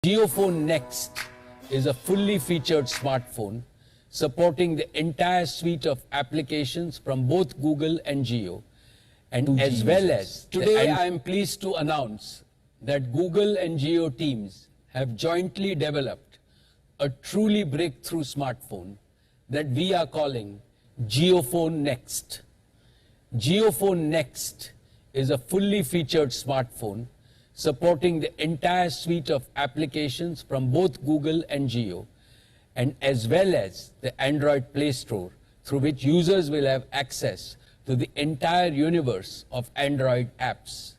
JioPhone Next is a fully featured smartphone supporting the entire suite of applications from both Google and Jio. And as well as today, I am pleased to announce that Google and Jio teams have jointly developed a truly breakthrough smartphone that we are calling JioPhone Next. JioPhone Next is a fully featured smartphone supporting the entire suite of applications from both Google and Jio, and as well as the Android Play Store, through which users will have access to the entire universe of Android apps.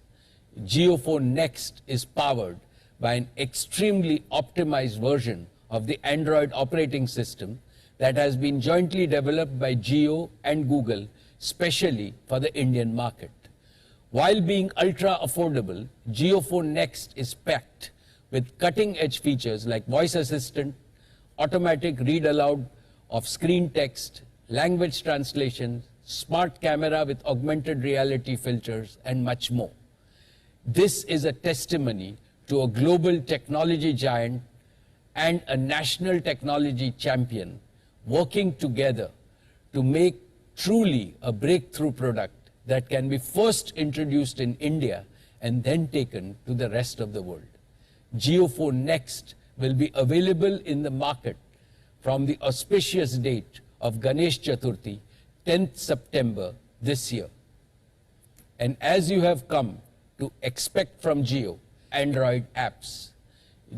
JioPhone Next is powered by an extremely optimized version of the Android operating system that has been jointly developed by Jio and Google, specially for the Indian market. While being ultra affordable, JioPhone Next is packed with cutting-edge features like voice assistant, automatic read aloud of screen text, language translation, smart camera with augmented reality filters, and much more. This is a testimony to a global technology giant and a national technology champion working together to make truly a breakthrough product that can be first introduced in India and then taken to the rest of the world. JioPhone Next will be available in the market from the auspicious date of Ganesh Chaturthi, 10th September this year. And as you have come to expect from Jio, Android apps,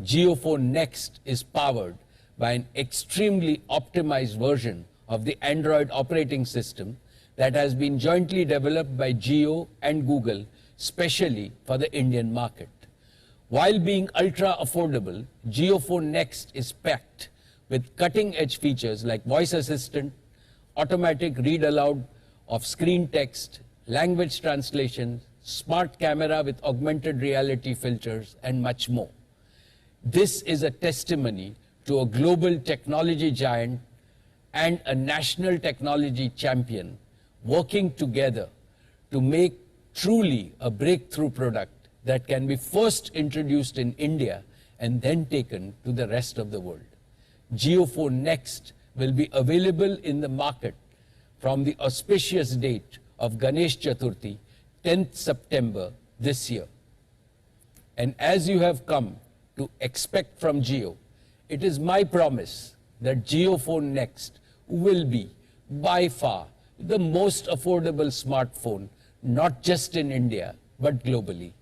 JioPhone Next is powered by an extremely optimized version of the Android operating system that has been jointly developed by Jio and Google, specially for the Indian market. While being ultra affordable, JioPhone Next is packed with cutting-edge features like voice assistant, automatic read aloud of screen text, language translation, smart camera with augmented reality filters, and much more. This is a testimony to a global technology giant and a national technology champion working together to make truly a breakthrough product that can be first introduced in India and then taken to the rest of the world. JioPhone Next will be available in the market from the auspicious date of Ganesh Chaturthi, 10th September this year. And as you have come to expect from Jio, it is my promise that JioPhone Next will be by far the most affordable smartphone, not just in India, but globally.